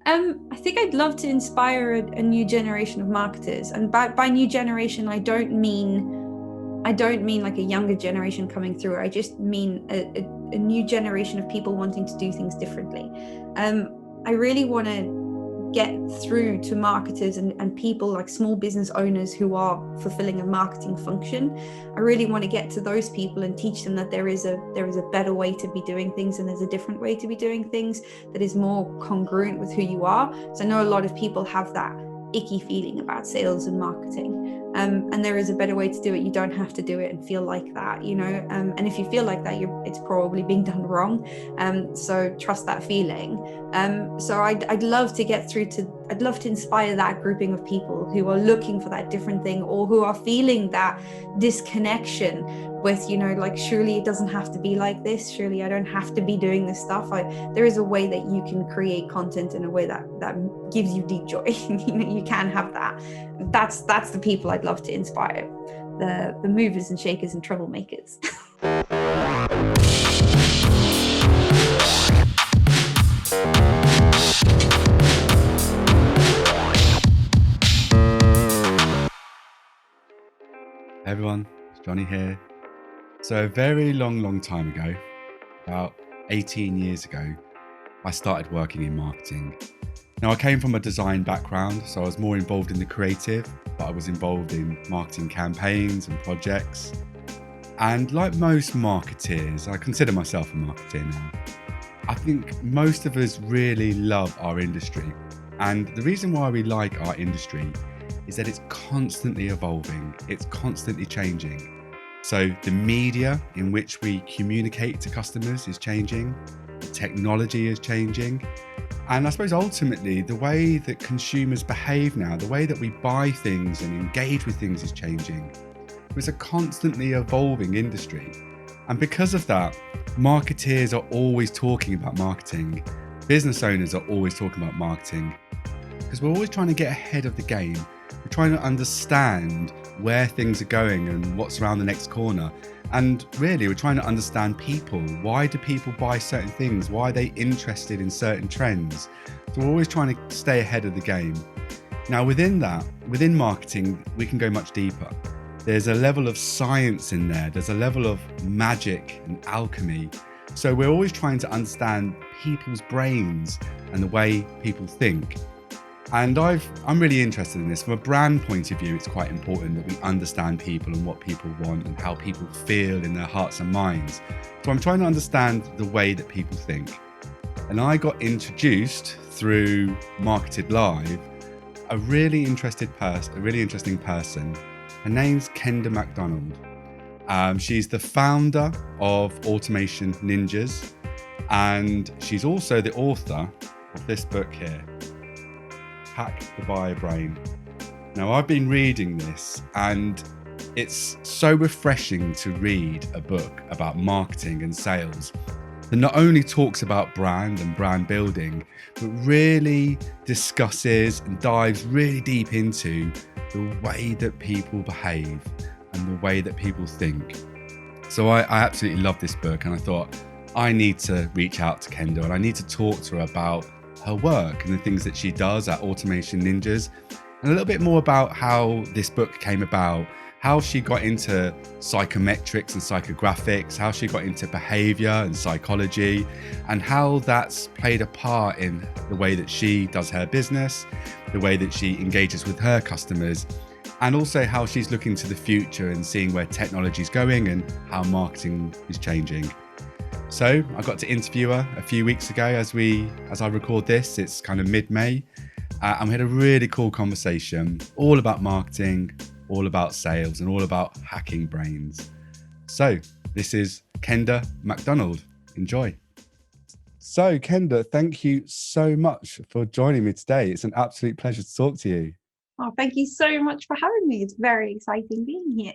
I think I'd love to inspire a new generation of marketers, and by new generation, I don't mean like a younger generation coming through. I just mean a new generation of people wanting to do things differently. I really want to get through to marketers and people like small business owners who are fulfilling a marketing function. I really want to get to those people and teach them that there is a better way to be doing things, and there's a different way to be doing things that is more congruent with who you are. So I know a lot of people have that icky feeling about sales and marketing. And there is a better way to do it. You don't have to do it and feel like that, you know. And if you feel like that, it's probably being done wrong. So trust that feeling. So I'd love to get through to. I'd love to inspire that grouping of people who are looking for that different thing, or who are feeling that disconnection with, you know, like, surely it doesn't have to be like this. Surely I don't have to be doing this stuff. There is a way that you can create content in a way that gives you deep joy. You know, you can have that. That's the people I'd love to inspire, the movers and shakers and troublemakers. Hey everyone, it's Johnny here. So a very long time ago, about 18 years ago, I started working in marketing. Now I came from a design background, so I was more involved in the creative, but I was involved in marketing campaigns and projects. And like most marketeers, I consider myself a marketer now. I think most of us really love our industry. And the reason why we like our industry is that it's constantly evolving, it's constantly changing. So the media in which we communicate to customers is changing, the technology is changing, and I suppose ultimately the way that consumers behave now, the way that we buy things and engage with things is changing. It's a constantly evolving industry. And because of that, marketeers are always talking about marketing. Business owners are always talking about marketing, because we're always trying to get ahead of the game. We're trying to understand where things are going and what's around the next corner. And really, we're trying to understand people. Why do people buy certain things? Why are they interested in certain trends? So we're always trying to stay ahead of the game. Now, within marketing, we can go much deeper. There's a level of science in there. There's a level of magic and alchemy. So we're always trying to understand people's brains and the way people think. And I'm really interested in this. From a brand point of view, it's quite important that we understand people and what people want and how people feel in their hearts and minds. So I'm trying to understand the way that people think. And I got introduced through Marketed Live, a really interesting person. Her name's Kendall Mcdonald. She's the founder of Automation Ninjas, and she's also the author of this book here, Hack the Buyer Brain. Now, I've been reading this, and it's so refreshing to read a book about marketing and sales that not only talks about brand and brand building, but really discusses and dives really deep into the way that people behave and the way that people think. So I absolutely love this book, and I thought I need to reach out to Kendall and I need to talk to her about her work and the things that she does at Automation Ninjas, and a little bit more about how this book came about, how she got into psychometrics and psychographics, how she got into behavior and psychology, and how that's played a part in the way that she does her business, the way that she engages with her customers, and also how she's looking to the future and seeing where technology is going and how marketing is changing. So I got to interview her a few weeks ago as I record this. It's kind of mid-May, and we had a really cool conversation all about marketing, all about sales, and all about hacking brains. So this is Kenda Mcdonald. Enjoy. So Kenda, thank you so much for joining me today. It's an absolute pleasure to talk to you. Oh, thank you so much for having me. It's very exciting being here.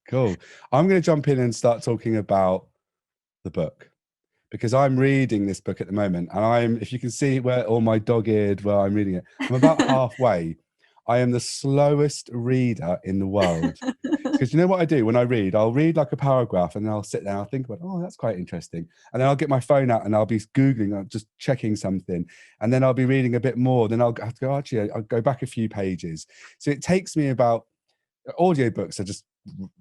Cool. I'm going to jump in and start talking about the book, because I'm reading this book at the moment, and if you can see where all my dog-eared where I'm reading it, I'm about halfway. I am the slowest reader in the world. Because you know what I do when I read? I'll read like a paragraph and then I'll sit there and I'll think about, oh, that's quite interesting. And then I'll get my phone out and I'll be Googling, I'll just checking something. And then I'll be reading a bit more. Then I'll have to go, actually, I'll go back a few pages. So it takes me about, audiobooks I just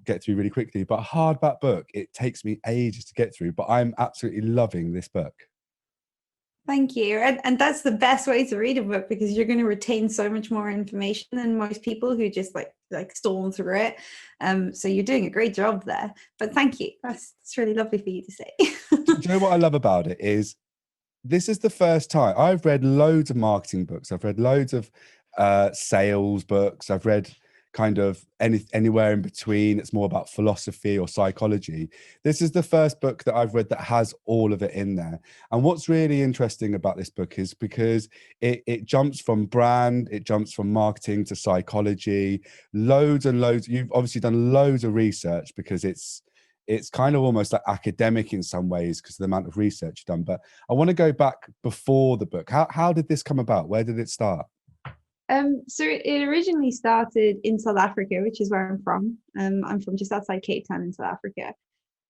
get through really quickly, but a hardback book, it takes me ages to get through. But I'm absolutely loving this book. Thank you. And that's the best way to read a book, because you're going to retain so much more information than most people who just like storm through it. So you're doing a great job there. But thank you. That's really lovely for you to say. Do you know what I love about it is this is the first time I've read loads of marketing books. I've read loads of sales books. I've read kind of anywhere in between. It's more about philosophy or psychology. This is the first book that I've read that has all of it in there. And what's really interesting about this book is because it jumps from brand, it jumps from marketing to psychology, loads and loads. You've obviously done loads of research because it's kind of almost like academic in some ways because of the amount of research you've done. But I want to go back before the book. How did this come about? Where did it start? So it originally started in South Africa, which is where I'm from. I'm from just outside Cape Town in South Africa.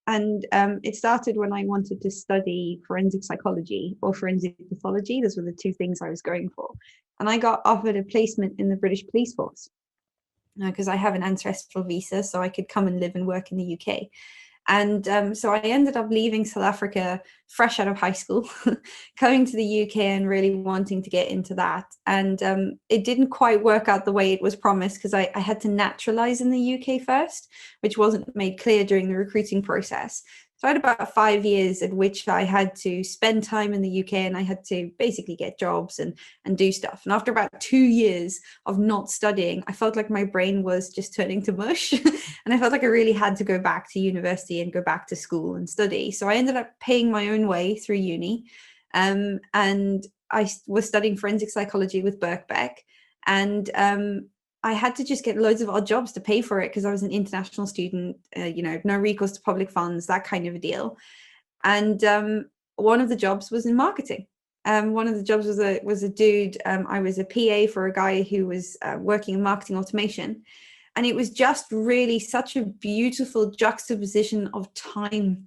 And it started when I wanted to study forensic psychology or forensic pathology. Those were the two things I was going for. And I got offered a placement in the British Police Force because I have an ancestral visa, so I could come and live and work in the UK. And so I ended up leaving South Africa fresh out of high school, coming to the UK and really wanting to get into that. And it didn't quite work out the way it was promised because I had to naturalize in the UK first, which wasn't made clear during the recruiting process. So I had about 5 years at which I had to spend time in the UK and I had to basically get jobs and do stuff. And after about 2 years of not studying, I felt like my brain was just turning to mush. And I felt like I really had to go back to university and go back to school and study. So I ended up paying my own way through uni. And I was studying forensic psychology with Birkbeck. And I had to just get loads of odd jobs to pay for it because I was an international student, no recourse to public funds, that kind of a deal. And one of the jobs was in marketing. One of the jobs was a dude. I was a PA for a guy who was working in marketing automation. And it was just really such a beautiful juxtaposition of time,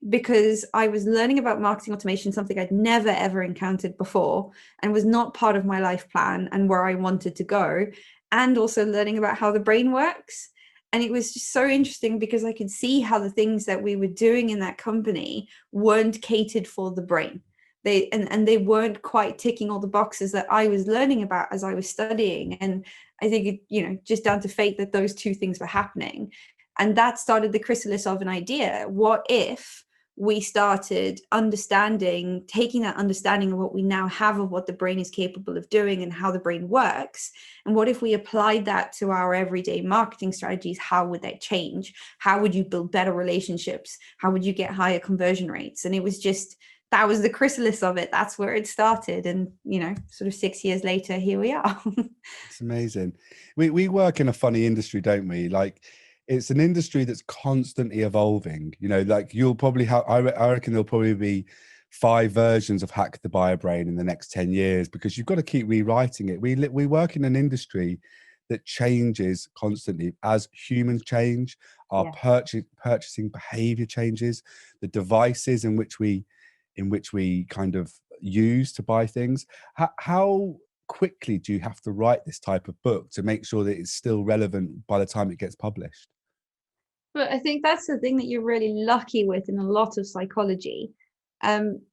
because I was learning about marketing automation, something I'd never, ever encountered before and was not part of my life plan and where I wanted to go. And also learning about how the brain works. And it was just so interesting because I could see how the things that we were doing in that company weren't catered for the brain. They weren't quite ticking all the boxes that I was learning about as I was studying. And I think just down to fate that those two things were happening. And that started the chrysalis of an idea. What if we started taking that understanding of what we now have of what the brain is capable of doing and how the brain works? And what if we applied that to our everyday marketing strategies? How would that change? How would you build better relationships? How would you get higher conversion rates? And it was just, that was the chrysalis of it. That's where it started. And, sort of 6 years later, here we are. It's amazing. We work in a funny industry, don't we? Like, it's an industry that's constantly evolving. Like you'll probably have, I reckon there'll probably be 5 versions of Hack the Buyer Brain in the next 10 years because you've got to keep rewriting it. We work in an industry that changes constantly as humans change, our purchasing behavior changes, the devices in which we kind of use to buy things. How quickly do you have to write this type of book to make sure that it's still relevant by the time it gets published? But I think that's the thing that you're really lucky with in a lot of psychology,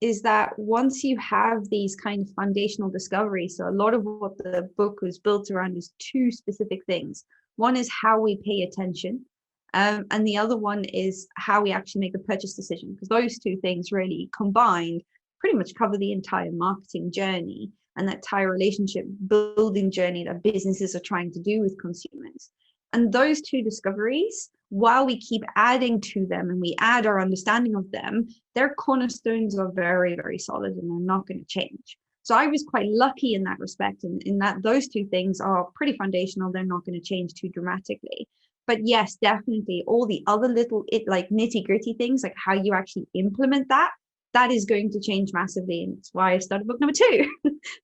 is that once you have these kind of foundational discoveries, so a lot of what the book was built around is 2 specific things. One is how we pay attention, and the other one is how we actually make a purchase decision, because those 2 things really combined pretty much cover the entire marketing journey and that entire relationship building journey that businesses are trying to do with consumers. And those 2 discoveries, while we keep adding to them and we add our understanding of them, their cornerstones are very, very solid and they're not going to change. So I was quite lucky in that respect, in that those 2 things are pretty foundational. They're not going to change too dramatically. But yes, definitely all the other little nitty gritty things, like how you actually implement that, that is going to change massively, and it's why I started book number 2.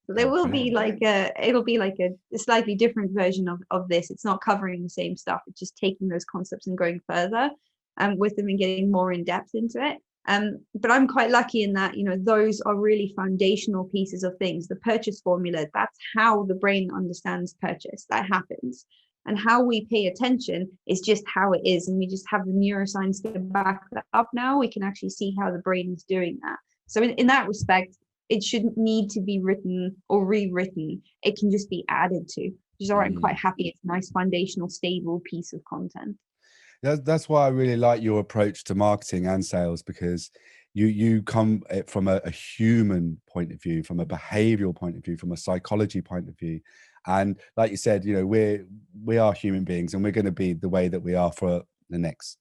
So there will be like it'll be like a slightly different version of this. It's not covering the same stuff, it's just taking those concepts and going further with them and getting more in depth into it. But I'm quite lucky in that, you know, those are really foundational pieces of things. The purchase formula, that's how the brain understands purchase. That happens. And how we pay attention is just how it is. And we just have the neuroscience to back that up now. We can actually see how the brain is doing that. So in that respect, it shouldn't need to be written or rewritten. It can just be added to, which is all right. I'm quite happy. It's a nice foundational, stable piece of content. That's why I really like your approach to marketing and sales, because you come from a human point of view, from a behavioral point of view, from a psychology point of view. And like you said, you know, we are human beings, and we're going to be the way that we are for the next,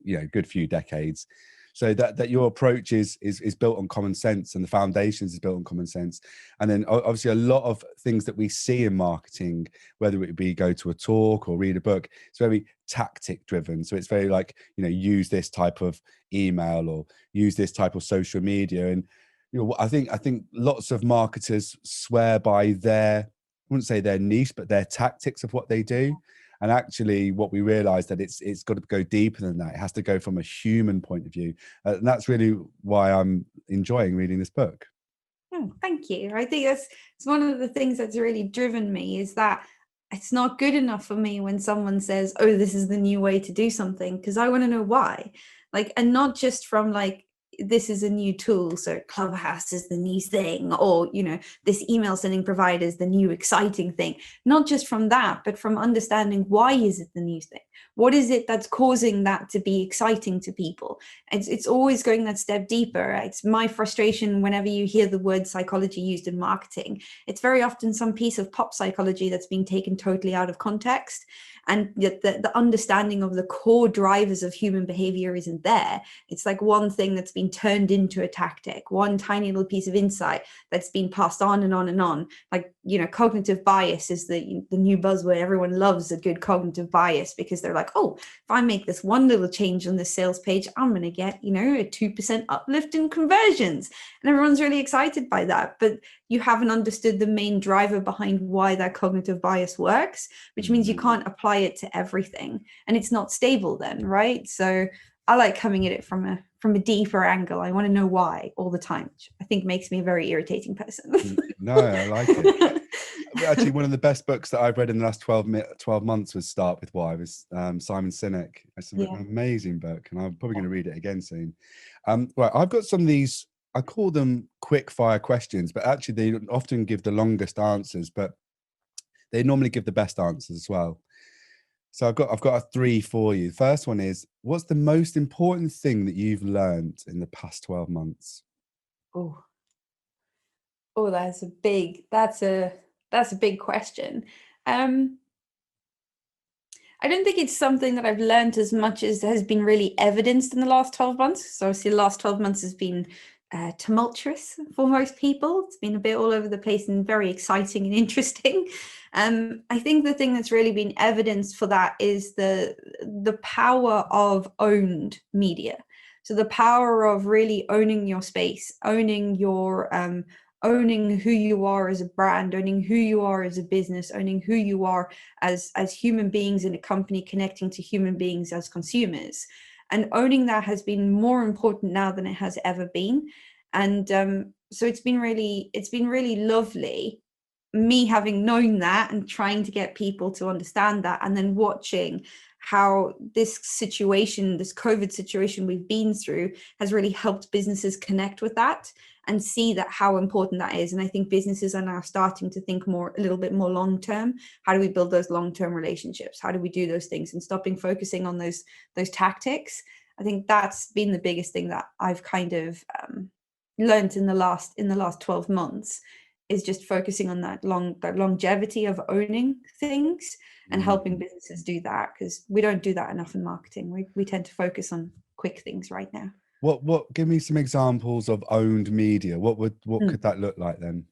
you know, good few decades. So that your approach is built on common sense, and the foundations is built on common sense. And then obviously a lot of things that we see in marketing, whether it be go to a talk or read a book, it's very tactic driven. So it's very like, you know, use this type of email or use this type of social media. And, you know, I think lots of marketers swear by their, I wouldn't say their niche, but their tactics of what they do. And actually what we realized that it's got to go deeper than that. It has to go from a human point of view. And that's really why I'm enjoying reading this book. Oh, thank you. I think it's one of the things that's really driven me, is that it's not good enough for me when someone says, oh, this is the new way to do something, because I want to know why. Like, and not just from like, this is a new tool, so Clubhouse is the new thing, or, you know, this email sending provider is the new exciting thing. Not just from that, but from understanding, why is it the new thing? What is it that's causing that to be exciting to people? It's always going that step deeper. It's my frustration whenever you hear the word psychology used in marketing. It's very often some piece of pop psychology that's being taken totally out of context, and the understanding of the core drivers of human behavior isn't there. It's like one thing that's been turned into a tactic, one tiny little piece of insight that's been passed on and on and on. Like, you know, cognitive bias is the new buzzword. Everyone loves a good cognitive bias, because they're like, oh, if I make this one little change on the sales page, I'm going to get, you know, a 2% uplift in conversions. And everyone's really excited by that. But you haven't understood the main driver behind why that cognitive bias works, which means you can't apply it to everything. And it's not stable then, right? So I like coming at it from a deeper angle. I want to know why all the time, which I think makes me a very irritating person. No, I like it. Actually, one of the best books that I've read in the last 12 months was Start With Why. It was Simon Sinek. It's an amazing book, and I'm probably going to read it again soon. Right, I've got some of these, I call them quick fire questions, but actually they often give the longest answers, but they normally give the best answers as well. So I've got a 3 for you. The first one is, what's the most important thing that you've learned in the past 12 months? Oh, that's a big question. I don't think it's something that I've learned as much as has been really evidenced in the last 12 months. So obviously the last 12 months has been tumultuous for most people. It's been a bit all over the place and very exciting and interesting. I think the thing that's really been evidenced for that is the power of owned media. So the power of really owning your space, owning your owning who you are as a brand, owning who you are as a business, owning who you are as human beings in a company, connecting to human beings as consumers. And owning that has been more important now than it has ever been. And so it's been really lovely, me having known that and trying to get people to understand that, and then watching how this situation, this COVID situation we've been through, has really helped businesses connect with that and see that how important that is. And I think businesses are now starting to think a little bit more long term. How do we build those long-term relationships? How do we do those things, and stopping focusing on those tactics? I think that's been the biggest thing that I've kind of learned in the last 12 months, is just focusing on that longevity of owning things and helping businesses do that, because we don't do that enough in marketing. We tend to focus on quick things right now. What give me some examples of owned media. What could that look like then?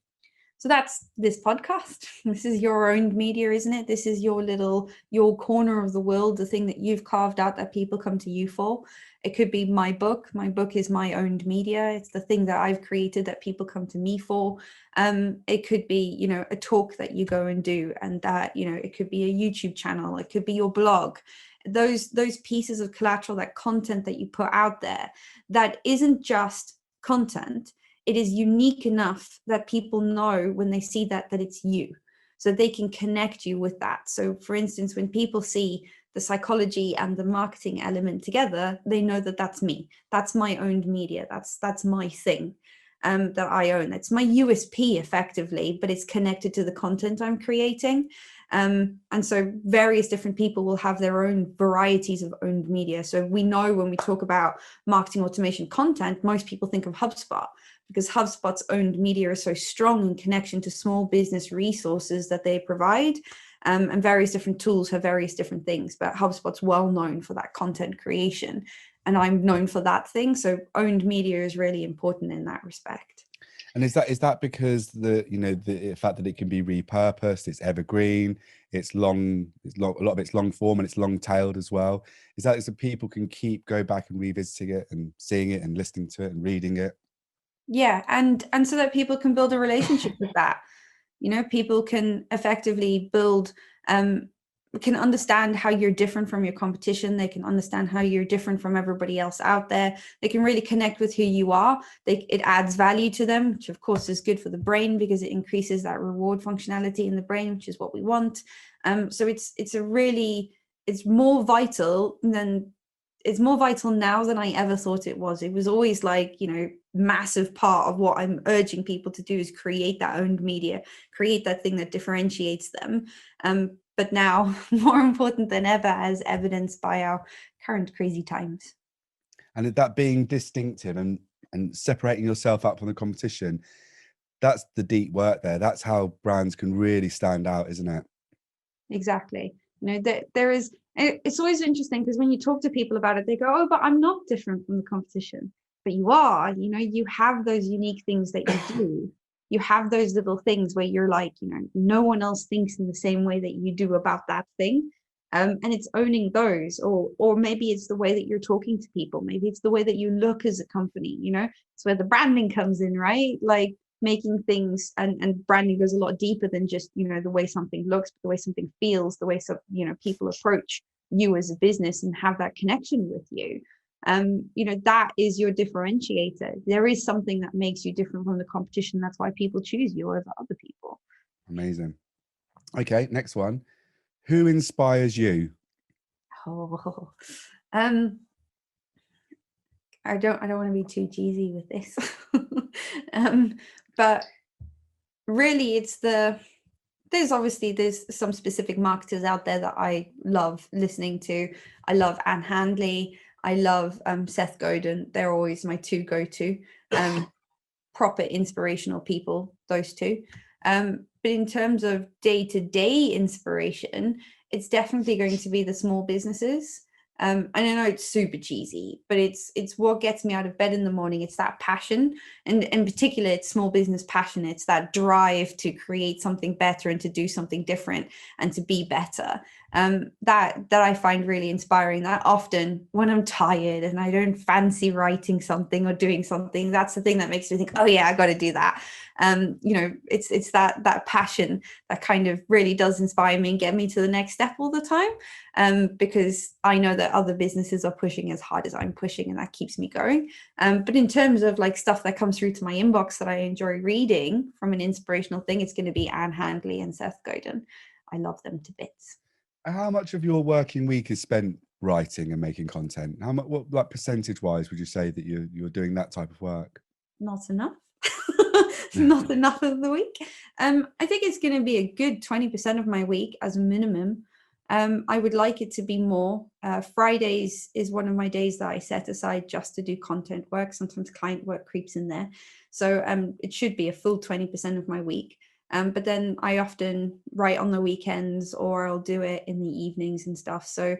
So that's this podcast. This is your owned media, isn't it? This is your corner of the world, the thing that you've carved out that people come to you for. It could be my book. My book is my owned media. It's the thing that I've created that people come to me for. It could be, you know, a talk that you go and do, and that, you know, it could be a YouTube channel. It could be your blog. Those pieces of collateral, that content that you put out there, that isn't just content. It is unique enough that people know when they see that it's you, so they can connect you with that. So for instance, when people see the psychology and the marketing element together, they know that that's me. That's my owned media. That's my thing that I own. It's my USP effectively, but it's connected to the content I'm creating. And so various different people will have their own varieties of owned media. So we know when we talk about marketing automation content, most people think of HubSpot, because HubSpot's owned media is so strong in connection to small business resources that they provide. And various different tools have various different things, but HubSpot's well known for that content creation. And I'm known for that thing. So owned media is really important in that respect. And is that because the fact that it can be repurposed, it's evergreen, it's long, a lot of it's long form and it's long tailed as well. Is that so people can go back and revisiting it and seeing it and listening to it and reading it? Yeah, and so that people can build a relationship with that. You know, people can effectively build, can understand how you're different from your competition. They can understand how you're different from everybody else out there. They can really connect with who you are. It adds value to them, which of course is good for the brain because it increases that reward functionality in the brain, which is what we want. So it's more vital now than I ever thought it was. It was always like, you know, massive part of what I'm urging people to do is create that owned media, create that thing that differentiates them. But now more important than ever, as evidenced by our current crazy times. And that being distinctive and separating yourself out from the competition, that's the deep work there. That's how brands can really stand out, isn't it? Exactly. You know, it's always interesting because when you talk to people about it, they go, oh, but I'm not different from the competition. But you are. You know, you have those unique things that you do. You have those little things where you're like, you know, no one else thinks in the same way that you do about that thing. And it's owning those, or maybe it's the way that you're talking to people. Maybe it's the way that you look as a company. You know, it's where the branding comes in, right? Like making things, and branding goes a lot deeper than just, you know, the way something looks, but the way something feels, the way you know, people approach you as a business and have that connection with you. You know, that is your differentiator. There is something that makes you different from the competition. That's why people choose you over other people. Amazing. Okay, next one. Who inspires you? Oh, I don't want to be too cheesy with this. But really there's some specific marketers out there that I love listening to. I love Anne Handley. I love Seth Godin. They're always my two go-to proper inspirational people, those two. But in terms of day-to-day inspiration, it's definitely going to be the small businesses. And I know it's super cheesy, but it's what gets me out of bed in the morning. It's that passion, and in particular, it's small business passion. It's that drive to create something better and to do something different and to be better. That I find really inspiring. That often when I'm tired and I don't fancy writing something or doing something, that's the thing that makes me think, oh yeah, I got to do that. You know, it's that passion that kind of really does inspire me and get me to the next step all the time. Because I know that other businesses are pushing as hard as I'm pushing, and that keeps me going. But in terms of like stuff that comes through to my inbox that I enjoy reading from an inspirational thing, it's going to be Anne Handley and Seth Godin. I love them to bits. How much of your working week is spent writing and making content? How much, what, like percentage-wise, would you say that you're doing that type of work? Not enough. Not enough of the week. I think it's going to be a good 20% of my week as a minimum. I would like it to be more. Fridays is one of my days that I set aside just to do content work. Sometimes client work creeps in there. So it should be a full 20% of my week. But then I often write on the weekends, or I'll do it in the evenings and stuff. So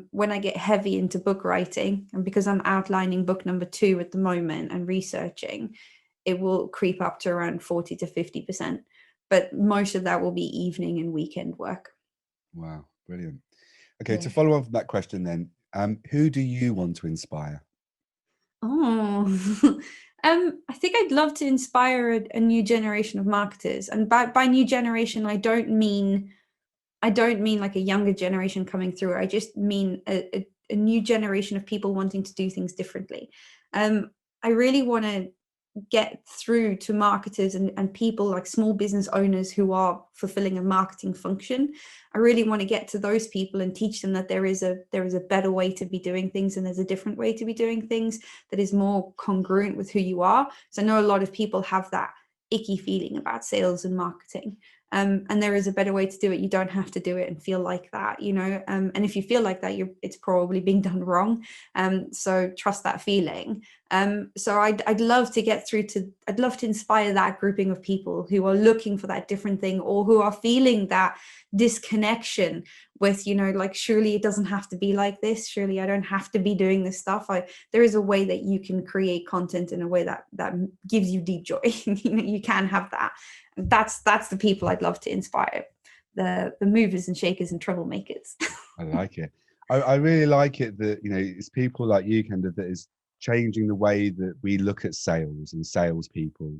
when I get heavy into book writing, and because I'm outlining book number 2 at the moment and researching, it will creep up to around 40 to 50%. but most of that will be evening and weekend work. Wow, brilliant. Okay, Yeah. to follow on from that question then, who do you want to inspire? Oh, I think I'd love to inspire a new generation of marketers. And by new generation, I don't mean like a younger generation coming through. I just mean a new generation of people wanting to do things differently. I really want to get through to marketers and people like small business owners who are fulfilling a marketing function. I really want to get to those people and teach them that there is a better way to be doing things, and there's a different way to be doing things that is more congruent with who you are. So I know a lot of people have that icky feeling about sales and marketing. And there is a better way to do it. You don't have to do it and feel like that, you know. And if you feel like that, it's probably being done wrong. So trust that feeling. So I'd love to get through to. I'd love to inspire that grouping of people who are looking for that different thing, or who are feeling that disconnection with, you know, like, surely it doesn't have to be like this. Surely I don't have to be doing this stuff. There is a way that you can create content in a way that gives you deep joy. You know, you can have that. That's the people I'd love to inspire, the movers and shakers and troublemakers. I like it. I really like it that, you know, it's people like you, Kenda, that is changing the way that we look at sales and salespeople,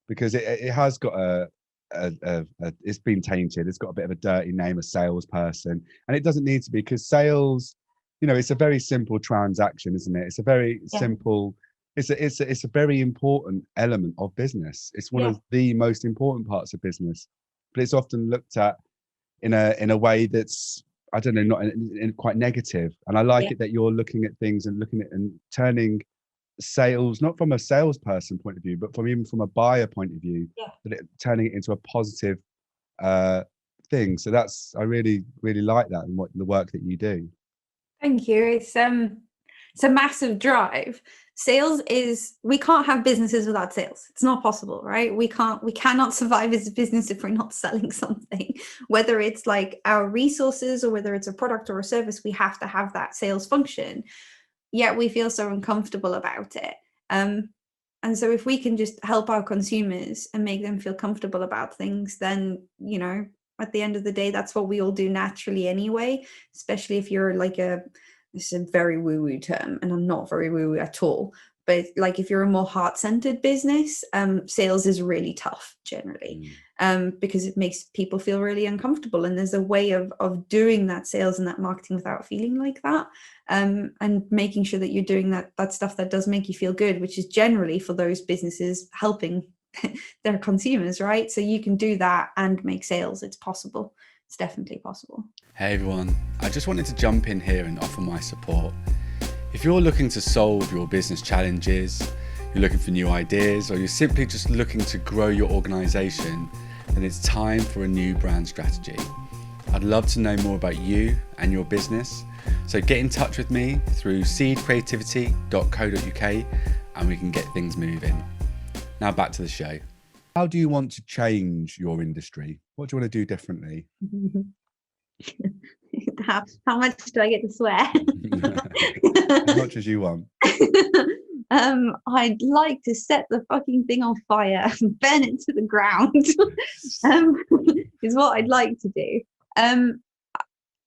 because it has got it's been tainted. It's got a bit of a dirty name, a salesperson, and it doesn't need to be, because sales, you know, it's a very simple transaction, isn't it? It's a very simple. It's a very important element of business. It's one of the most important parts of business, but it's often looked at in a way that's, I don't know, not in quite negative. And I like it that you're looking at things and looking at and turning sales, not from a salesperson point of view, but even from a buyer point of view, turning it into a positive thing. So I really, really like that, and the work that you do. Thank you. It's a massive drive. Sales we can't have businesses without sales. It's not possible, right? We cannot survive as a business if we're not selling something, whether it's like our resources or whether it's a product or a service. We have to have that sales function, yet we feel so uncomfortable about it. And so if we can just help our consumers and make them feel comfortable about things, then, you know, at the end of the day, that's what we all do naturally anyway, especially if you're like this is a very woo-woo term, and I'm not very woo-woo at all. But like, if you're a more heart-centered business, sales is really tough generally, because it makes people feel really uncomfortable. And there's a way of doing that sales and that marketing without feeling like that, and making sure that you're doing that stuff that does make you feel good, which is generally for those businesses helping their consumers, right? So you can do that and make sales. It's possible. It's definitely possible. Hey everyone, I just wanted to jump in here and offer my support. If you're looking to solve your business challenges, you're looking for new ideas, or you're simply just looking to grow your organization, then it's time for a new brand strategy. I'd love to know more about you and your business, so get in touch with me through seedcreativity.co.uk and we can get things moving. Now back to the show. How do you want to change your industry? What do you want to do differently? How much do I get to swear? As much as you want. I'd like to set the fucking thing on fire and burn it to the ground. Is what I'd like to do.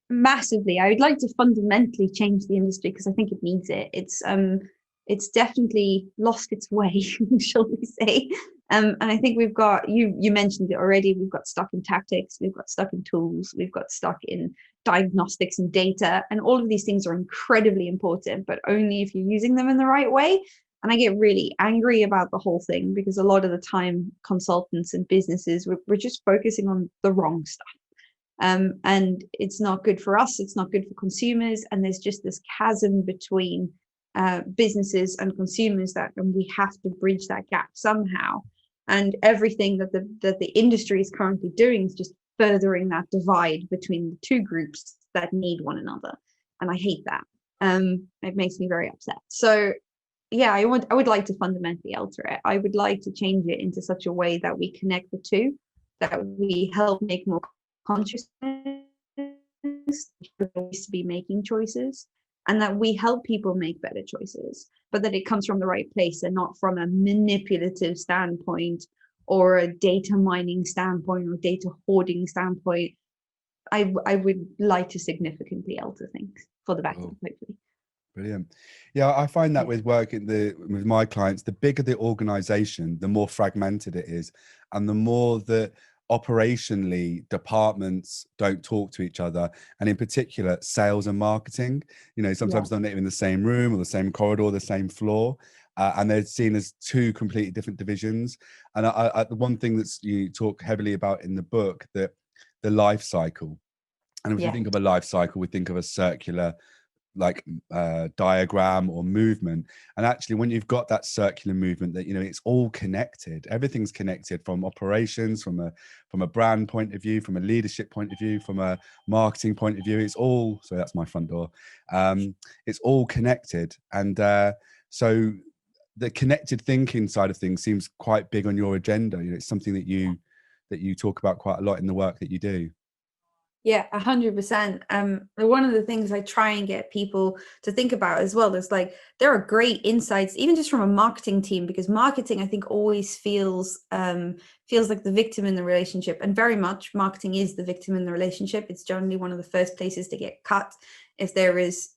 Massively. I would like to fundamentally change the industry, because I think it needs it. It's definitely lost its way, shall we say. And I think we've got, you mentioned it already, we've got stuck in tactics, we've got stuck in tools, we've got stuck in diagnostics and data, and all of these things are incredibly important, but only if you're using them in the right way. And I get really angry about the whole thing, because a lot of the time consultants and businesses, we're just focusing on the wrong stuff. And it's not good for us, it's not good for consumers, and there's just this chasm between businesses and consumers and we have to bridge that gap somehow. And everything that the industry is currently doing is just furthering that divide between the two groups that need one another, and I hate that. It makes me very upset. So yeah, I would like to fundamentally alter it. I would like to change it into such a way that we connect the two, that we help make more consciousness to be making choices, and that we help people make better choices, but that it comes from the right place and not from a manipulative standpoint, or a data mining standpoint or data hoarding standpoint, I would like to significantly alter things for the better, hopefully. Brilliant. Yeah, I find that with working with my clients, the bigger the organization, the more fragmented it is, and the more that operationally departments don't talk to each other, and in particular sales and marketing, sometimes they're not even in the same room or the same corridor, the same floor, and they're seen as two completely different divisions. And the one thing that you talk heavily about in the book, that the life cycle. And if we think of a life cycle, we think of a circular diagram or movement. And actually, when you've got that circular movement, that it's all connected, everything's connected, from operations, from a brand point of view, from a leadership point of view, from a marketing point of view, it's all, so that's my front door, it's all connected. And so the connected thinking side of things seems quite big on your agenda. It's something that you talk about quite a lot in the work that you do. Yeah, 100%. One of the things I try and get people to think about as well is there are great insights, even just from a marketing team, because marketing, I think, always feels like the victim in the relationship, and very much marketing is the victim in the relationship. It's generally one of the first places to get cut if there is,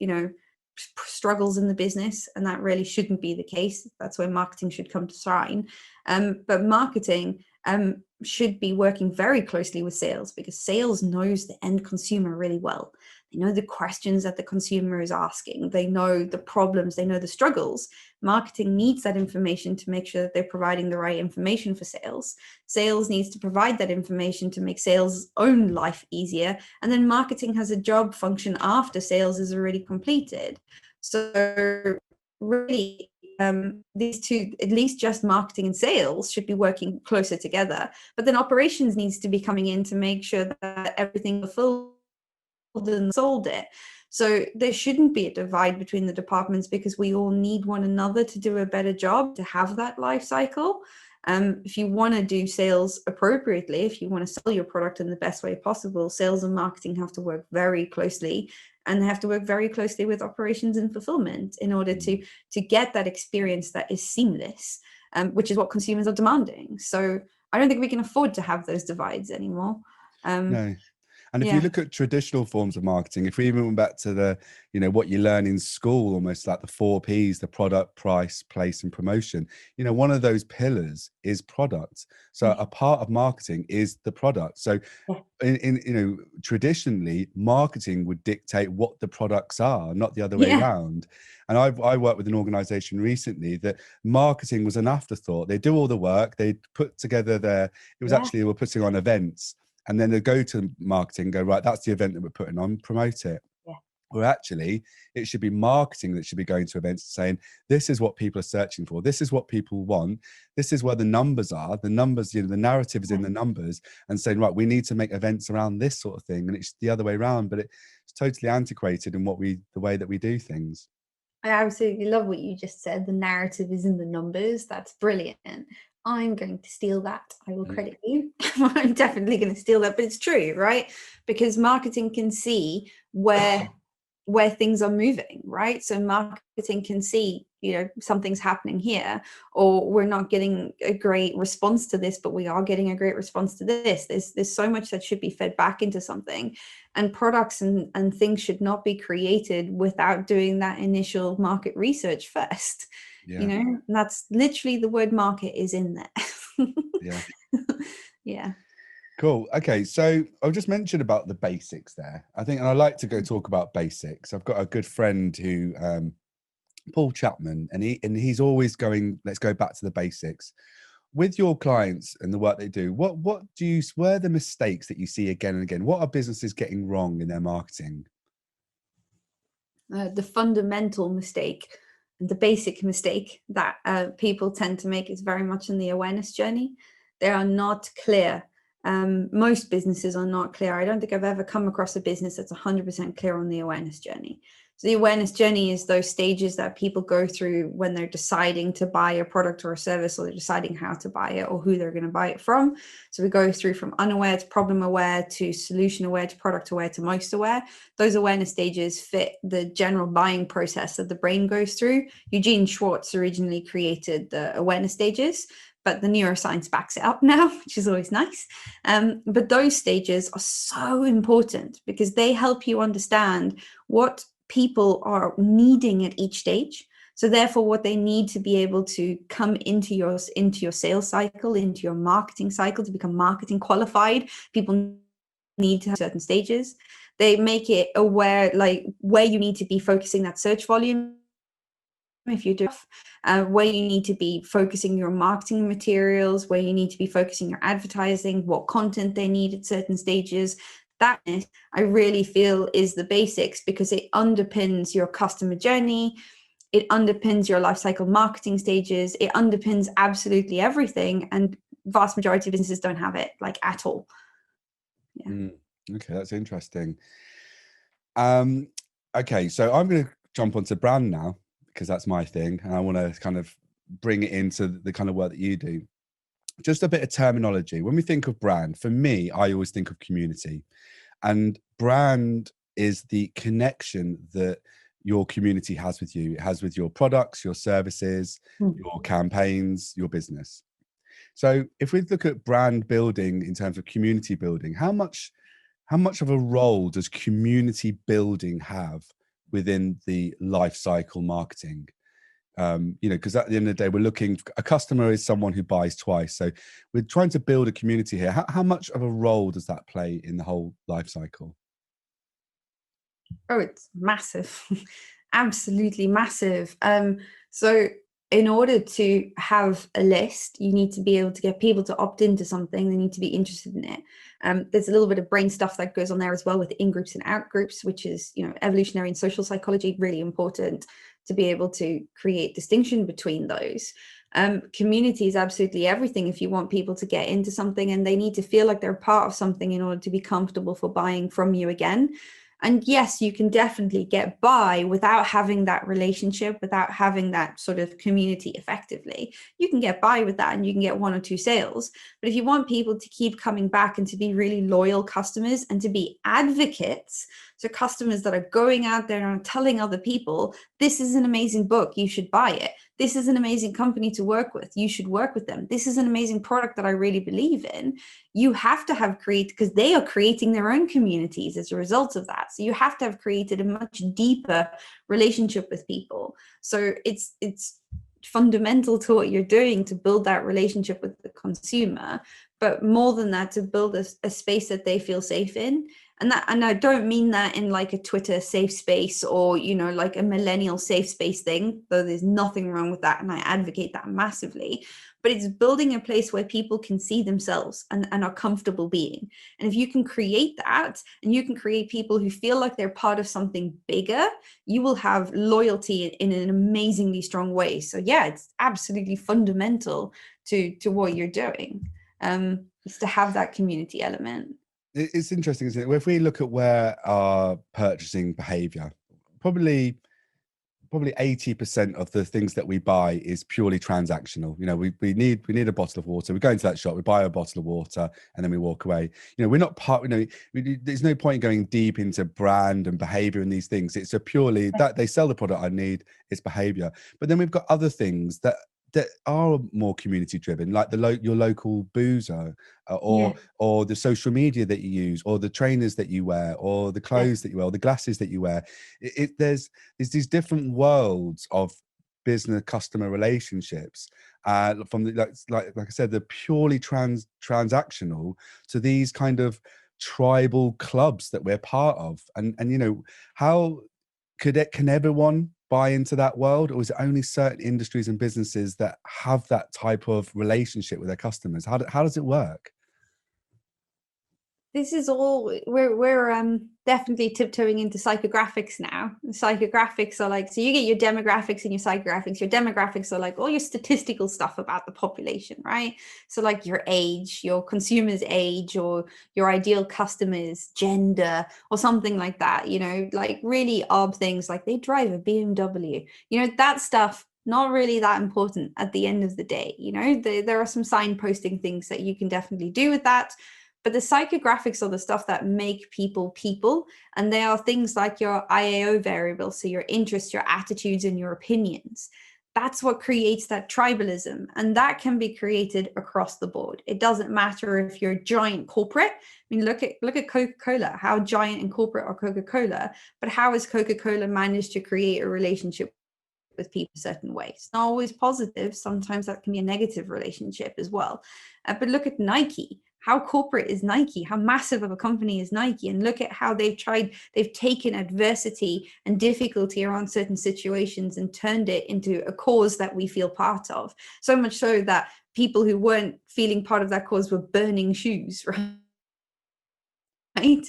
struggles in the business, and that really shouldn't be the case. That's where marketing should come to shine. But marketing should be working very closely with sales, because sales knows the end consumer really well. They know the questions that the consumer is asking. They know the problems. They know the struggles. Marketing needs that information to make sure that they're providing the right information for sales. Sales needs to provide that information to make sales' own life easier. And then marketing has a job function after sales is already completed. So really, these two, at least just marketing and sales, should be working closer together. But then operations needs to be coming in to make sure that everything fulfilled and sold it. So there shouldn't be a divide between the departments, because we all need one another to do a better job, to have that life cycle. If you want to do sales appropriately, if you want to sell your product in the best way possible, sales and marketing have to work very closely, and they have to work very closely with operations and fulfillment in order to get that experience that is seamless, which is what consumers are demanding. So I don't think we can afford to have those divides anymore. No. And if you look at traditional forms of marketing, if we even went back to the, what you learn in school, almost like the 4 Ps, the product, price, place, and promotion, one of those pillars is product. So a part of marketing is the product. So in traditionally, marketing would dictate what the products are, not the other way around. And I worked with an organization recently that marketing was an afterthought. They do all the work. They put together it was actually, they were putting on events. And then they go to marketing, go, right, that's the event that we're putting on, promote it. Or actually, it should be marketing that should be going to events saying, this is what people are searching for. This is what people want. This is where the numbers are. The numbers, the narrative is in the numbers, and saying, right, we need to make events around this sort of thing. And it's the other way around, but it's totally antiquated in the way that we do things. I absolutely love what you just said. The narrative is in the numbers. That's brilliant. I'm going to steal that. I will credit you. I'm definitely going to steal that, but it's true, right? Because marketing can see where things are moving, right? So marketing can see, something's happening here, or we're not getting a great response to this, but we are getting a great response to this. There's so much that should be fed back into something, and products and things should not be created without doing that initial market research first. And that's literally, the word market is in there. Yeah. Cool. Okay, so I'll just mention about the basics there. I think, and I like to go talk about basics. I've got a good friend who, Paul Chapman, and he's always going, let's go back to the basics. With your clients and the work they do, where are the mistakes that you see again and again? What are businesses getting wrong in their marketing? The fundamental mistake, the basic mistake that people tend to make, is very much in the awareness journey. They are not clear. Most businesses are not clear. I don't think I've ever come across a business that's 100% clear on the awareness journey. So the awareness journey is those stages that people go through when they're deciding to buy a product or a service, or they're deciding how to buy it or who they're going to buy it from. So we go through from unaware to problem aware to solution aware to product aware to most aware. Those awareness stages fit the general buying process that the brain goes through. Eugene Schwartz originally created the awareness stages, but the neuroscience backs it up now, which is always nice. But those stages are so important because they help you understand what people are needing at each stage. So therefore, what they need to be able to come into your sales cycle, into your marketing cycle, to become marketing qualified. People need to have certain stages. They make it aware, like where you need to be focusing that search volume. If you do, where you need to be focusing your marketing materials, where you need to be focusing your advertising, what content they need at certain stages. That I really feel is the basics because it underpins your customer journey. It underpins your life cycle marketing stages. It underpins absolutely everything. And vast majority of businesses don't have it like at all. Yeah. Okay, that's interesting. Okay, so I'm going to jump onto brand now because that's my thing. And I want to kind of bring it into the kind of work that you do. Just a bit of terminology. When we think of brand, for me, I always think of community. And brand is the connection that your community has with you. It has with your products, your services, your campaigns, your business. So if we look at brand building in terms of community building, how much of a role does community building have within the life cycle marketing? Because at the end of the day, we're looking, a customer is someone who buys twice. So we're trying to build a community here. How much of a role does that play in the whole life cycle? Oh, it's massive. Absolutely massive. So in order to have a list, you need to be able to get people to opt into something. They need to be interested in it. There's a little bit of brain stuff that goes on there as well with in-groups and out-groups, which is, evolutionary and social psychology, really important to be able to create distinction between those. Community is absolutely everything. If you want people to get into something and they need to feel like they're part of something in order to be comfortable for buying from you again. And yes, you can definitely get by without having that relationship, without having that sort of community effectively. You can get by with that and you can get 1 or 2 sales. But if you want people to keep coming back and to be really loyal customers and to be advocates, so customers that are going out there and telling other people, this is an amazing book, you should buy it. This is an amazing company to work with, you should work with them. This is an amazing product that I really believe in. You have to have because they are creating their own communities as a result of that. So you have to have created a much deeper relationship with people. So it's fundamental to what you're doing to build that relationship with the consumer, but more than that, to build a space that they feel safe in. And I don't mean that in like a Twitter safe space or, like a millennial safe space thing, though there's nothing wrong with that. And I advocate that massively. But it's building a place where people can see themselves and are comfortable being. And if you can create that and you can create people who feel like they're part of something bigger, you will have loyalty in an amazingly strong way. So yeah, it's absolutely fundamental to what you're doing, is to have that community element. It's interesting, isn't it? If we look at where our purchasing behavior, probably 80% of the things that we buy is purely transactional. We need a bottle of water. We go into that shop, we buy a bottle of water, and then we walk away. We're not there's no point in going deep into brand and behavior and these things. It's a purely that they sell the product I need, it's behavior. But then we've got other things that are more community driven, like your local boozer, or the social media that you use, or the trainers that you wear, or the clothes that you wear, or the glasses that you wear. There's these different worlds of business customer relationships, from the, like I said, the purely transactional to these kind of tribal clubs that we're part of. And how can everyone buy into that world, or is it only certain industries and businesses that have that type of relationship with their customers? How does it work? This is all we're definitely tiptoeing into psychographics now. Psychographics are like, so you get your demographics and your psychographics. Your demographics are like all your statistical stuff about the population, right? So like your age, your consumer's age, or your ideal customer's gender, or something like that. Like really odd things like they drive a BMW. That stuff. Not really that important at the end of the day. There are some signposting things that you can definitely do with that. But the psychographics are the stuff that make people, and they are things like your IAO variables, so your interests, your attitudes, and your opinions. that's what creates that tribalism, and that can be created across the board. It doesn't matter if you're a giant corporate. I mean, look at Coca-Cola. How giant and corporate are Coca-Cola, but how has Coca-Cola managed to create a relationship with people a certain way? It's not always positive. Sometimes that can be a negative relationship as well. But look at Nike. How corporate is Nike? How massive of a company is Nike? And look at how they've taken adversity and difficulty around certain situations and turned it into a cause that we feel part of. So much so that people who weren't feeling part of that cause were burning shoes, right?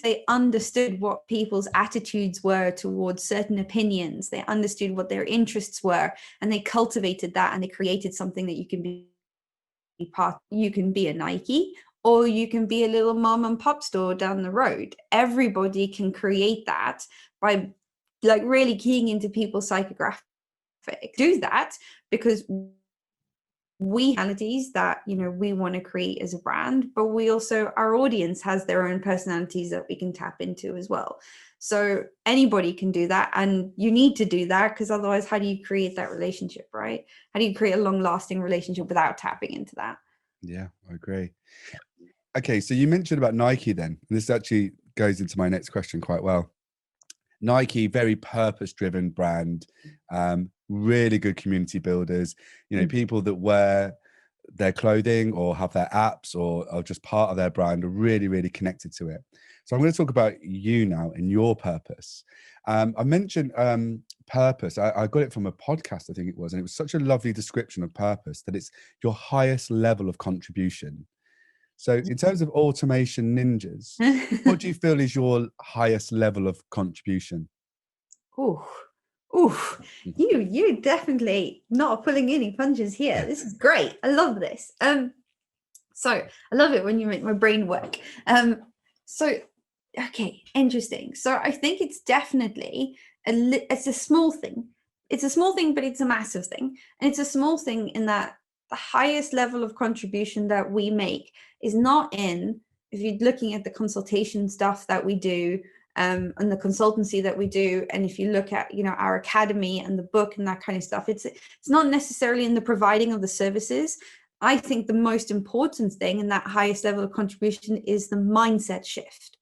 They understood what people's attitudes were towards certain opinions. They understood what their interests were, and they cultivated that, and they created something that you can be part. You can be a Nike, or you can be a little mom and pop store down the road. Everybody can create that by like really keying into people's psychographics. Do that because we realities that, you know, we want to create as a brand, but we also, our audience has their own personalities that we can tap into as well. So anybody can do that, and you need to do that, because otherwise how do you create that relationship, right? How do you create a long-lasting relationship without tapping into that? Yeah, I agree. Okay, so you mentioned about Nike then, and this actually goes into my next question quite well. Nike, very purpose-driven brand, really good community builders. You know, people that wear their clothing or have their apps or are just part of their brand are really, really connected to it. So I'm going to talk about you now and your purpose. I mentioned purpose. I got it from a podcast, I think it was, and it was such a lovely description of purpose, that it's your highest level of contribution. So in terms of automation ninjas, what do you feel is your highest level of contribution? You definitely not pulling any punches here. This is great. I love this. So I love it when you make my brain work. So okay, interesting. So I think it's definitely it's a small thing. It's a small thing, but it's a massive thing. And it's a small thing in that the highest level of contribution that we make is not in, if you're looking at the consultation stuff that we do, and the consultancy that we do, and if you look at, you know, our academy and the book and that kind of stuff, it's not necessarily in the providing of the services. I think the most important thing in that highest level of contribution is the mindset shift.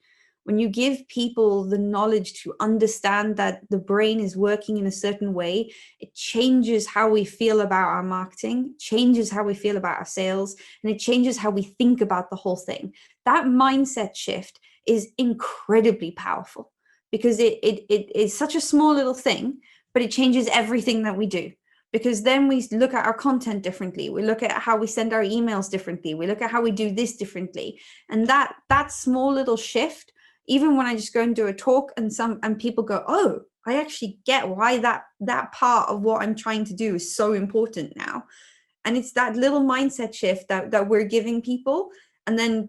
When you give people the knowledge to understand that the brain is working in a certain way, it changes how we feel about our marketing, changes how we feel about our sales, and it changes how we think about the whole thing. That mindset shift is incredibly powerful, because it is such a small little thing, but it changes everything that we do. Because then we look at our content differently. We look at how we send our emails differently. We look at how we do this differently. And that small little shift, even when I just go and do a talk and people go, oh, I actually get why that part of what I'm trying to do is so important now. And it's that little mindset shift that we're giving people. And then,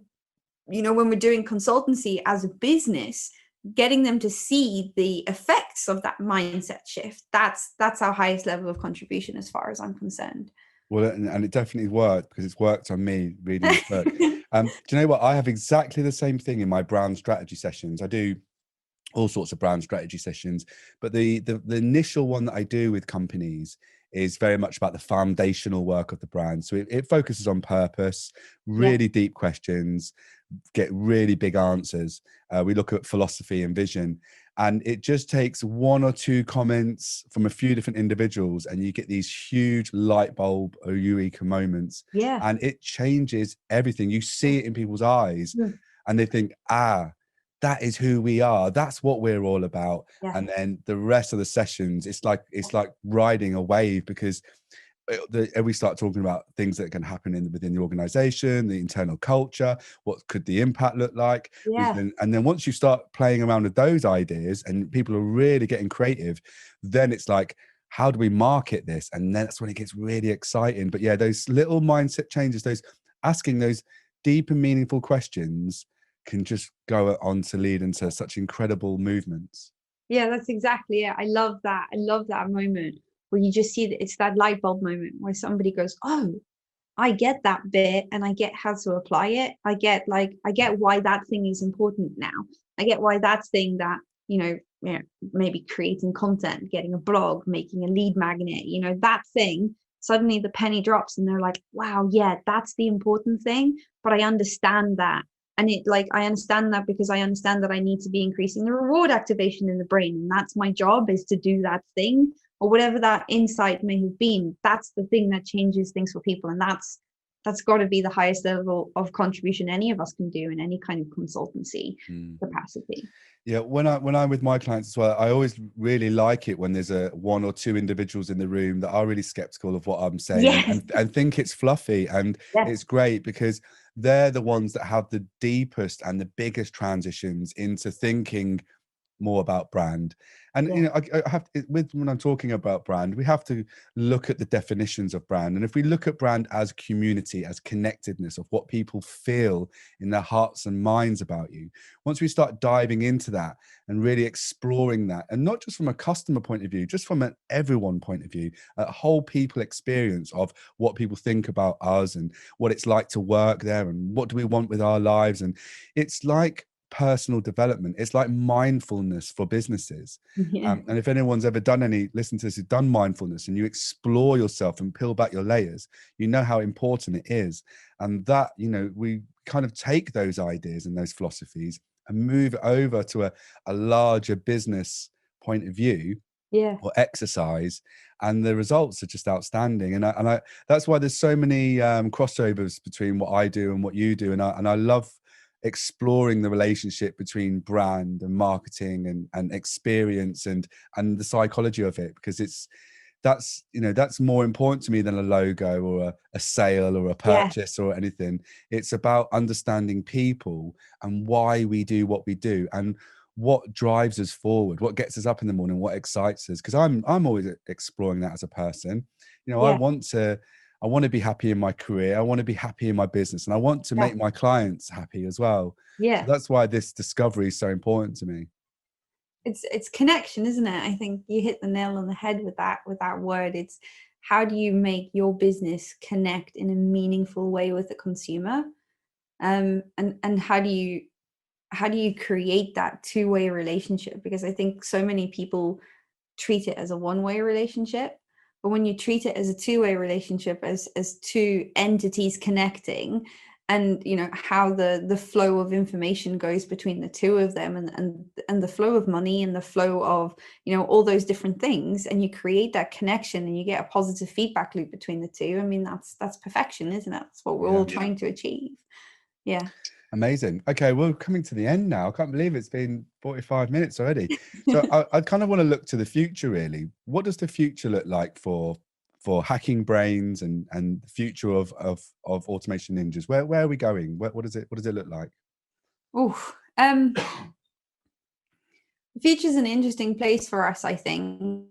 you know, when we're doing consultancy as a business, getting them to see the effects of that mindset shift, that's our highest level of contribution as far as I'm concerned. Well, and it definitely worked, because it's worked on me reading this book. Do you know what? I have exactly the same thing in my brand strategy sessions. I do all sorts of brand strategy sessions, but the initial one that I do with companies is very much about the foundational work of the brand. So it focuses on purpose, really deep questions, get really big answers. We look at philosophy and vision, and it just takes one or two comments from a few different individuals, and you get these huge light bulb or eureka moments. Yeah. And it changes everything. You see it in people's eyes, and they think, that is who we are. That's what we're all about. Yeah. And then the rest of the sessions, it's like riding a wave, because we start talking about things that can happen within the organization, the internal culture, what could the impact look like. And then once you start playing around with those ideas and people are really getting creative, then it's like, how do we market this? And then that's when it gets really exciting. But yeah, those little mindset changes, those asking those deep and meaningful questions, can just go on to lead into such incredible movements. Yeah, that's exactly it. I love that. I love that moment where you just see that it's that light bulb moment where somebody goes, oh, I get that bit, and I get how to apply it. I get why that thing is important now. I get why that thing that, you know, you know, maybe creating content, getting a blog, making a lead magnet, you know, that thing, suddenly the penny drops and they're like, wow, yeah, that's the important thing. But I understand that. And it, like, I understand that because I understand that I need to be increasing the reward activation in the brain. And that's my job, is to do that thing, or whatever that insight may have been. That's the thing that changes things for people. And that's got to be the highest level of contribution any of us can do in any kind of consultancy capacity. Yeah, when I'm with my clients as well, I always really like it when there's a one or two individuals in the room that are really skeptical of what I'm saying, Yes. and think it's fluffy, and Yes. it's great because they're the ones that have the deepest and the biggest transitions into thinking more about brand. And Yeah. you know, I have to, when I'm talking about brand, we have to look at the definitions of brand. And if we look at brand as community, as connectedness of what people feel in their hearts and minds about you, once we start diving into that and really exploring that, and not just from a customer point of view, just from an everyone point of view, a whole people experience of what people think about us and what it's like to work there and what do we want with our lives. And it's like personal development. It's like mindfulness for businesses. Yeah. And if anyone's ever done listen to this, who've done mindfulness, and you explore yourself and peel back your layers, you know how important it is. And that, you know, we kind of take those ideas and those philosophies and move it over to a larger business point of view, Yeah. or exercise, and the results are just outstanding. And I that's why there's so many crossovers between what I do and what you do. And I love exploring the relationship between brand and marketing and experience and the psychology of it, because that's, you know, that's more important to me than a logo or a sale or a purchase or anything. It's about understanding people and why we do what we do and what drives us forward, what gets us up in the morning, what excites us. Because I'm always exploring that as a person. You know, I want to be happy in my career. I want to be happy in my business, and I want to make my clients happy as well. Yeah. So that's why this discovery is so important to me. It's connection, isn't it? I think you hit the nail on the head with that word. It's how do you make your business connect in a meaningful way with the consumer, and how do you create that two-way relationship? Because I think so many people treat it as a one-way relationship, but when you treat it as a two-way relationship, as two entities connecting, and you know how the flow of information goes between the two of them, and the flow of money and the flow of, you know, all those different things, and you create that connection and you get a positive feedback loop between the two. I mean, that's perfection, isn't it? That's what we're all trying to achieve. Yeah. Amazing. Okay, we're coming to the end now. I can't believe it's been 45 minutes already. So I kind of want to look to the future, really. What does the future look like for hacking brains and the future of automation ninjas? Where are we going? What does it look like? Oh, the future's an interesting place for us, I think.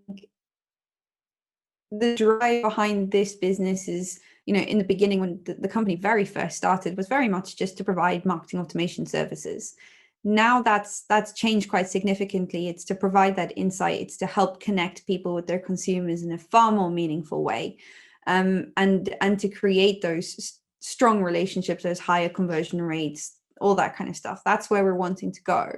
The drive behind this business is, you know, in the beginning when the company very first started, was very much just to provide marketing automation services. Now that's changed quite significantly. It's to provide that insight. It's to help connect people with their consumers in a far more meaningful way, and to create those strong relationships, those higher conversion rates, all that kind of stuff. That's where we're wanting to go.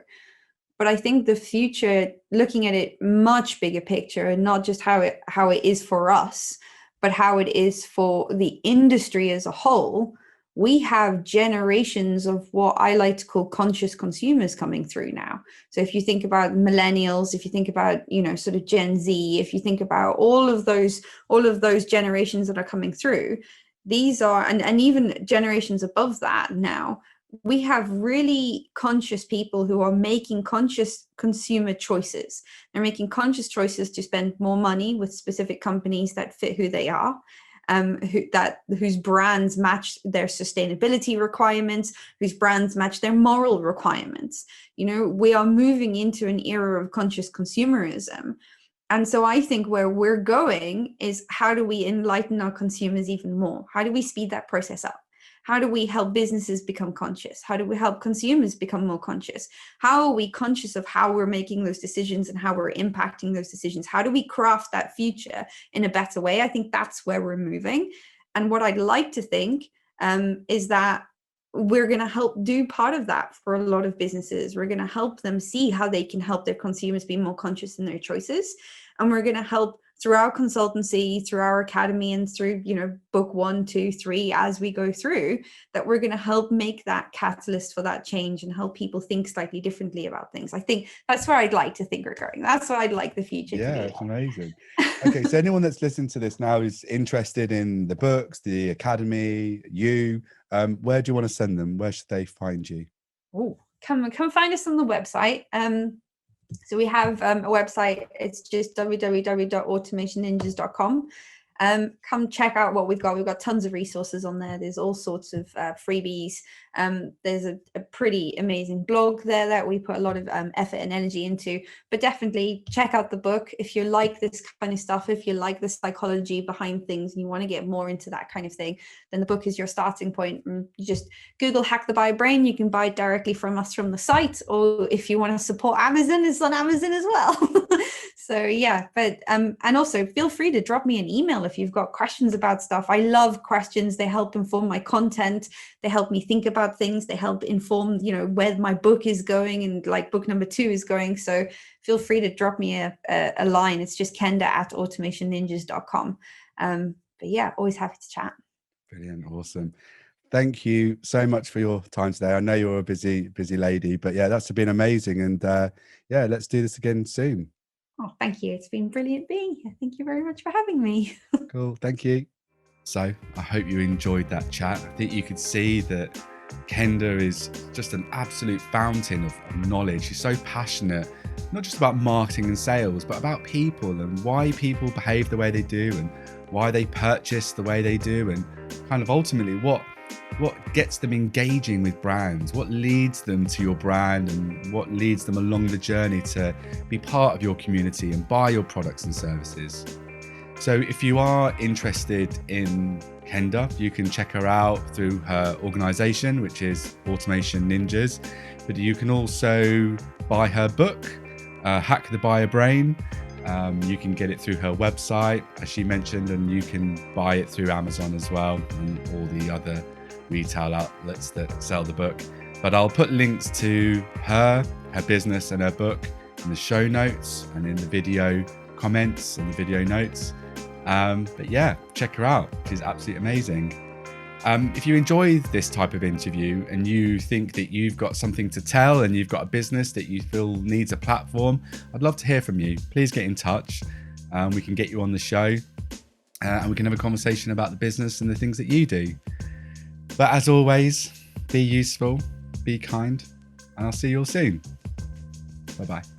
But I think the future, looking at it much bigger picture, and not just how it is for us, but how it is for the industry as a whole, we have generations of what I like to call conscious consumers coming through now. So if you think about millennials, if you think about, you know, sort of Gen Z, if you think about all of those generations that are coming through, these are, and even generations above that now, we have really conscious people who are making conscious consumer choices. They're making conscious choices to spend more money with specific companies that fit who they are, whose brands match their sustainability requirements, whose brands match their moral requirements. You know, we are moving into an era of conscious consumerism. And so I think where we're going is, how do we enlighten our consumers even more? How do we speed that process up? How do we help businesses become conscious? How do we help consumers become more conscious? How are we conscious of how we're making those decisions and how we're impacting those decisions? How do we craft that future in a better way? I think that's where we're moving. And what I'd like to think is that we're going to help do part of that for a lot of businesses. We're going to help them see how they can help their consumers be more conscious in their choices. And we're going to help through our consultancy, through our academy, and through, book 1, 2, 3, as we go through, that we're going to help make that catalyst for that change and help people think slightly differently about things. I think that's where I'd like to think we're going. That's what I'd like the future to be. Yeah, it's amazing. Okay, so anyone that's listening to this now is interested in the books, the academy, you, where do you want to send them? Where should they find you? Oh, come find us on the website. So we have a website. It's just www.automationninjas.com. Come check out what we've got. We've got tons of resources on there. There's all sorts of freebies. There's a pretty amazing blog there that we put a lot of effort and energy into. But definitely check out the book if you like this kind of stuff. If you like the psychology behind things and you want to get more into that kind of thing, then the book is your starting point. And you just Google Hack the Buyer Brain. You can buy it directly from us from the site, or if you want to support Amazon, it's on Amazon as well. So yeah, but and also feel free to drop me an email if you've got questions about stuff. I love questions. They help inform my content. They help me think about things. They help inform, where my book is going and like book number 2 is going. So feel free to drop me a line. It's just Kenda@automationninjas.com. But yeah, always happy to chat. Brilliant. Awesome. Thank you so much for your time today. I know you're a busy lady, but yeah, that's been amazing. And yeah, let's do this again soon. Oh, thank you. It's been brilliant being here. Thank you very much for having me. Cool. Thank you. So I hope you enjoyed that chat. I think you could see that Kenda is just an absolute fountain of knowledge. She's so passionate, not just about marketing and sales, but about people and why people behave the way they do and why they purchase the way they do, and kind of ultimately what gets them engaging with brands, what leads them to your brand, and what leads them along the journey to be part of your community and buy your products and services. So if you are interested in Kenda, you can check her out through her organization, which is Automation Ninjas, but you can also buy her book, Hack the Buyer Brain. You can get it through her website, as she mentioned, and you can buy it through Amazon as well and all the other retail outlets that sell the book. But I'll put links to her business and her book in the show notes and in the video comments and the video notes. But yeah, check her out. She's absolutely amazing. If you enjoy this type of interview and you think that you've got something to tell and you've got a business that you feel needs a platform, I'd love to hear from you. Please get in touch. We can get you on the show and we can have a conversation about the business and the things that you do. But as always, be useful, be kind, and I'll see you all soon. Bye-bye.